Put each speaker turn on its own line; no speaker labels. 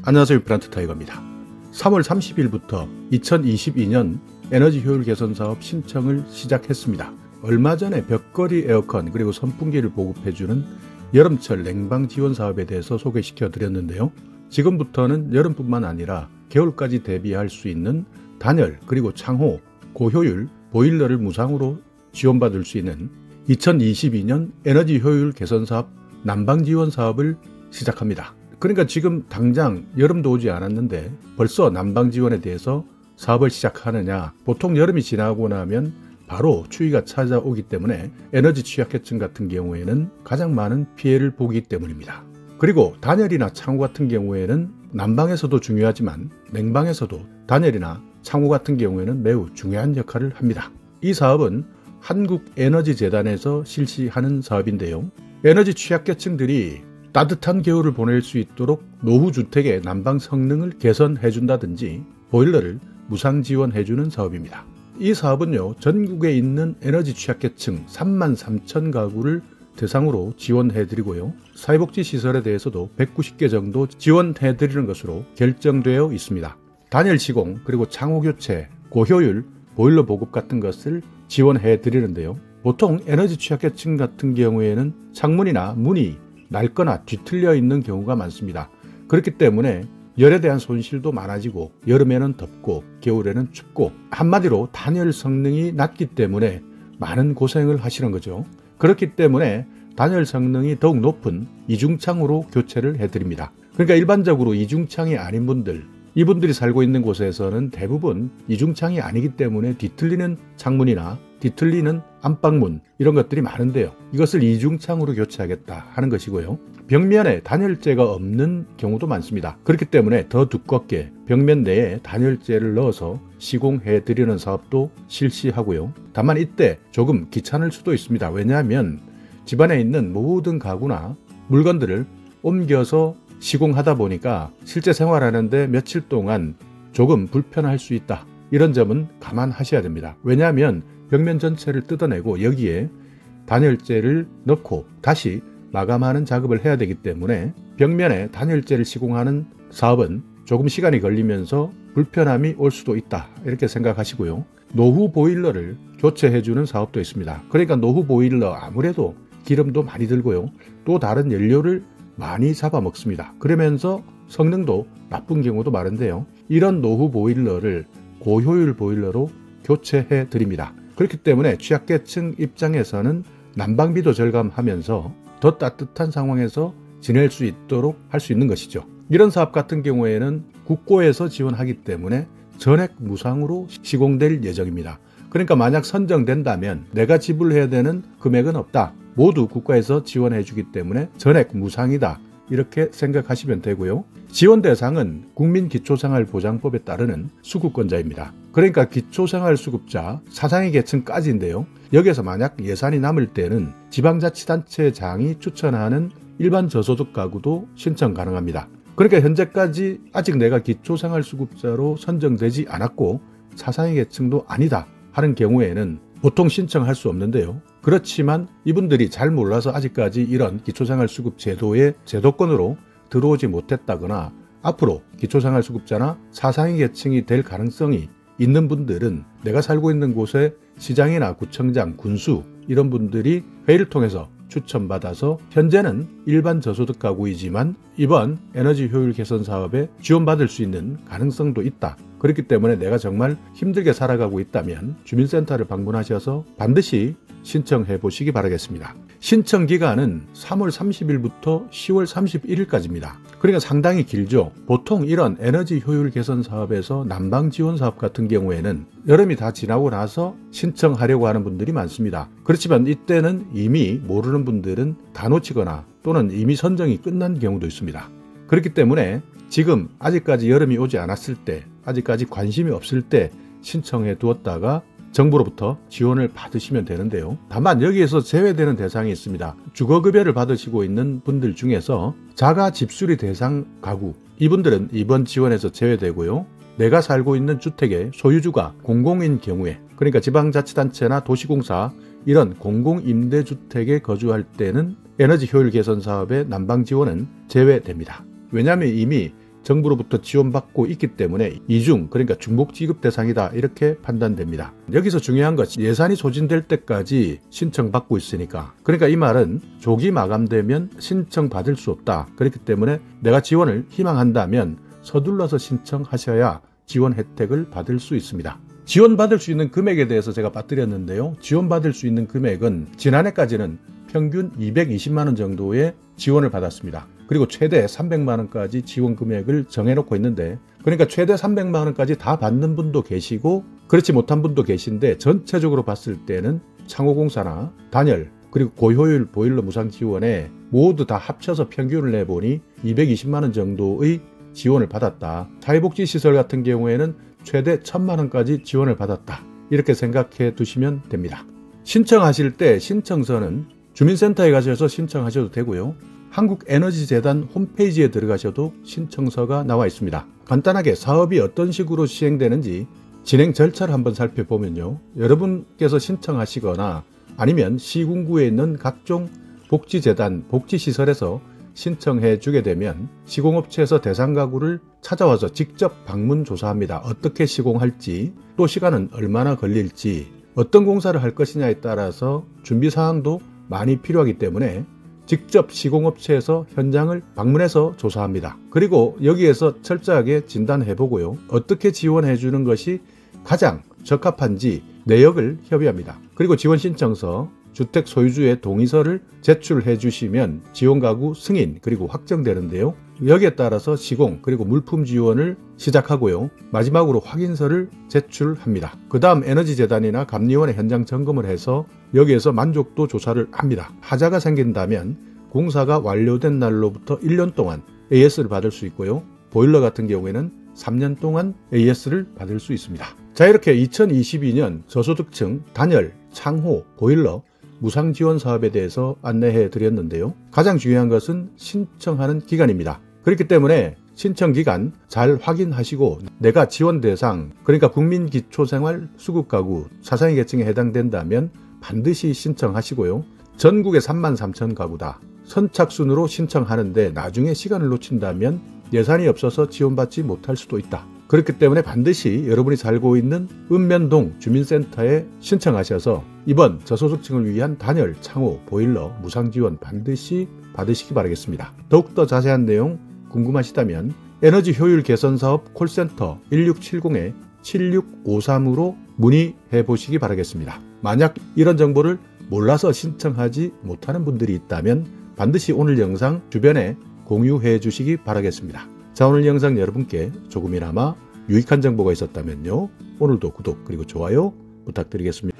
안녕하세요. 플란트타이거입니다. 3월 30일부터 2022년 에너지 효율 개선 사업 신청을 시작했습니다. 얼마 전에 벽걸이 에어컨 그리고 선풍기를 보급해주는 여름철 냉방 지원 사업에 대해서 소개시켜 드렸는데요. 지금부터는 여름뿐만 아니라 겨울까지 대비할 수 있는 단열 그리고 창호, 고효율 보일러를 무상으로 지원받을 수 있는 2022년 에너지 효율 개선 사업 난방 지원 사업을 시작합니다. 그러니까 지금 당장 여름도 오지 않았는데 벌써 난방 지원에 대해서 사업을 시작하느냐. 보통 여름이 지나고 나면 바로 추위가 찾아오기 때문에 에너지 취약계층 같은 경우에는 가장 많은 피해를 보기 때문입니다. 그리고 단열이나 창호 같은 경우에는 난방에서도 중요하지만 냉방에서도 단열이나 창호 같은 경우에는 매우 중요한 역할을 합니다. 이 사업은 한국에너지재단에서 실시하는 사업인데요. 에너지 취약계층들이 따뜻한 겨울을 보낼 수 있도록 노후주택의 난방 성능을 개선해준다든지 보일러를 무상 지원해주는 사업입니다. 이 사업은요, 전국에 있는 에너지 취약계층 33,000 가구를 대상으로 지원해드리고요. 사회복지시설에 대해서도 190개 정도 지원해드리는 것으로 결정되어 있습니다. 단열 시공 그리고 창호 교체, 고효율 보일러 보급 같은 것을 지원해드리는데요. 보통 에너지 취약계층 같은 경우에는 창문이나 문이 낡거나 뒤틀려 있는 경우가 많습니다. 그렇기 때문에 열에 대한 손실도 많아지고 여름에는 덥고 겨울에는 춥고 한마디로 단열 성능이 낮기 때문에 많은 고생을 하시는 거죠. 그렇기 때문에 단열 성능이 더욱 높은 이중창으로 교체를 해드립니다. 그러니까 일반적으로 이중창이 아닌 분들, 이분들이 살고 있는 곳에서는 대부분 이중창이 아니기 때문에 뒤틀리는 창문이나 뒤틀리는 안방문 이런 것들이 많은데요. 이것을 이중창으로 교체하겠다 하는 것이고요. 벽면에 단열재가 없는 경우도 많습니다. 그렇기 때문에 더 두껍게 벽면 내에 단열재를 넣어서 시공해 드리는 사업도 실시하고요. 다만 이때 조금 귀찮을 수도 있습니다. 왜냐하면 집안에 있는 모든 가구나 물건들을 옮겨서 시공하다 보니까 실제 생활하는데 며칠 동안 조금 불편할 수 있다. 이런 점은 감안하셔야 됩니다. 왜냐하면 벽면 전체를 뜯어내고 여기에 단열재를 넣고 다시 마감하는 작업을 해야 되기 때문에 벽면에 단열재를 시공하는 사업은 조금 시간이 걸리면서 불편함이 올 수도 있다. 이렇게 생각하시고요. 노후 보일러를 교체해주는 사업도 있습니다. 그러니까 노후 보일러 아무래도 기름도 많이 들고요. 또 다른 연료를 많이 잡아먹습니다. 그러면서 성능도 나쁜 경우도 많은데요. 이런 노후 보일러를 고효율 보일러로 교체해 드립니다. 그렇기 때문에 취약계층 입장에서는 난방비도 절감하면서 더 따뜻한 상황에서 지낼 수 있도록 할 수 있는 것이죠. 이런 사업 같은 경우에는 국고에서 지원하기 때문에 전액 무상으로 시공될 예정입니다. 그러니까 만약 선정된다면 내가 지불해야 되는 금액은 없다. 모두 국가에서 지원해 주기 때문에 전액 무상이다. 이렇게 생각하시면 되고요. 지원 대상은 국민기초생활보장법에 따르는 수급권자입니다. 그러니까 기초생활수급자 사상위 계층까지인데요. 여기에서 만약 예산이 남을 때는 지방자치단체장이 추천하는 일반 저소득 가구도 신청 가능합니다. 그러니까 현재까지 아직 내가 기초생활수급자로 선정되지 않았고 사상위 계층도 아니다 하는 경우에는 보통 신청할 수 없는데요. 그렇지만 이분들이 잘 몰라서 아직까지 이런 기초생활수급 제도의 제도권으로 들어오지 못했다거나 앞으로 기초생활수급자나 사상위 계층이 될 가능성이 있는 분들은 내가 살고 있는 곳에 시장이나 구청장, 군수 이런 분들이 회의를 통해서 추천받아서 현재는 일반 저소득 가구이지만 이번 에너지 효율 개선 사업에 지원받을 수 있는 가능성도 있다. 그렇기 때문에 내가 정말 힘들게 살아가고 있다면 주민센터를 방문하셔서 반드시 신청해 보시기 바라겠습니다. 신청 기간은 3월 30일부터 10월 31일까지입니다. 그러니까 상당히 길죠. 보통 이런 에너지 효율 개선 사업에서 난방 지원 사업 같은 경우에는 여름이 다 지나고 나서 신청하려고 하는 분들이 많습니다. 그렇지만 이때는 이미 모르는 분들은 다 놓치거나 또는 이미 선정이 끝난 경우도 있습니다. 그렇기 때문에 지금 아직까지 여름이 오지 않았을 때, 아직까지 관심이 없을 때 신청해 두었다가 정부로부터 지원을 받으시면 되는데요. 다만 여기에서 제외되는 대상이 있습니다. 주거급여를 받으시고 있는 분들 중에서 자가 집수리 대상 가구, 이분들은 이번 지원에서 제외되고요. 내가 살고 있는 주택의 소유주가 공공인 경우에, 그러니까 지방자치단체나 도시공사 이런 공공임대주택에 거주할 때는 에너지 효율 개선 사업의 난방 지원은 제외됩니다. 왜냐하면 이미 정부로부터 지원받고 있기 때문에 이중, 그러니까 중복 지급 대상이다 이렇게 판단됩니다. 여기서 중요한 것이 예산이 소진될 때까지 신청받고 있으니까, 그러니까 이 말은 조기 마감되면 신청받을 수 없다. 그렇기 때문에 내가 지원을 희망한다면 서둘러서 신청하셔야 지원 혜택을 받을 수 있습니다. 지원받을 수 있는 금액에 대해서 제가 빠뜨렸는데요. 지원받을 수 있는 금액은 지난해까지는 평균 220만 원 정도의 지원을 받았습니다. 그리고 최대 300만 원까지 지원 금액을 정해놓고 있는데, 그러니까 최대 300만 원까지 다 받는 분도 계시고 그렇지 못한 분도 계신데, 전체적으로 봤을 때는 창호공사나 단열 그리고 고효율 보일러 무상 지원에 모두 다 합쳐서 평균을 내보니 220만 원 정도의 지원을 받았다. 사회복지시설 같은 경우에는 최대 1000만 원까지 지원을 받았다. 이렇게 생각해 두시면 됩니다. 신청하실 때 신청서는 주민센터에 가셔서 신청하셔도 되고요. 한국에너지재단 홈페이지에 들어가셔도 신청서가 나와 있습니다. 간단하게 사업이 어떤 식으로 시행되는지 진행 절차를 한번 살펴보면요. 여러분께서 신청하시거나 아니면 시군구에 있는 각종 복지재단, 복지시설에서 신청해 주게 되면 시공업체에서 대상 가구를 찾아와서 직접 방문 조사합니다. 어떻게 시공할지, 또 시간은 얼마나 걸릴지, 어떤 공사를 할 것이냐에 따라서 준비사항도 많이 필요하기 때문에 직접 시공업체에서 현장을 방문해서 조사합니다. 그리고 여기에서 철저하게 진단해보고요. 어떻게 지원해 주는 것이 가장 적합한지 내역을 협의합니다. 그리고 지원 신청서, 주택 소유주의 동의서를 제출해 주시면 지원가구 승인 그리고 확정되는데요. 여기에 따라서 시공 그리고 물품 지원을 시작하고요. 마지막으로 확인서를 제출합니다. 그 다음 에너지재단이나 감리원의 현장 점검을 해서 여기에서 만족도 조사를 합니다. 하자가 생긴다면 공사가 완료된 날로부터 1년 동안 AS를 받을 수 있고요. 보일러 같은 경우에는 3년 동안 AS를 받을 수 있습니다. 자, 이렇게 2022년 저소득층 단열, 창호, 보일러 무상 지원 사업에 대해서 안내해 드렸는데요. 가장 중요한 것은 신청하는 기간입니다. 그렇기 때문에 신청 기간 잘 확인하시고 내가 지원 대상, 그러니까 국민기초생활 수급가구 사상위 계층에 해당된다면 반드시 신청하시고요. 전국에 33,000 가구다. 선착순으로 신청하는데 나중에 시간을 놓친다면 예산이 없어서 지원받지 못할 수도 있다. 그렇기 때문에 반드시 여러분이 살고 있는 읍면동 주민센터에 신청하셔서 이번 저소득층을 위한 단열, 창호, 보일러 무상 지원 반드시 받으시기 바라겠습니다. 더욱더 자세한 내용 궁금하시다면 에너지 효율 개선 사업 콜센터 1670-7653으로 문의해 보시기 바라겠습니다. 만약 이런 정보를 몰라서 신청하지 못하는 분들이 있다면 반드시 오늘 영상 주변에 공유해 주시기 바라겠습니다. 자, 오늘 영상 여러분께 조금이나마 유익한 정보가 있었다면요. 오늘도 구독 그리고 좋아요 부탁드리겠습니다.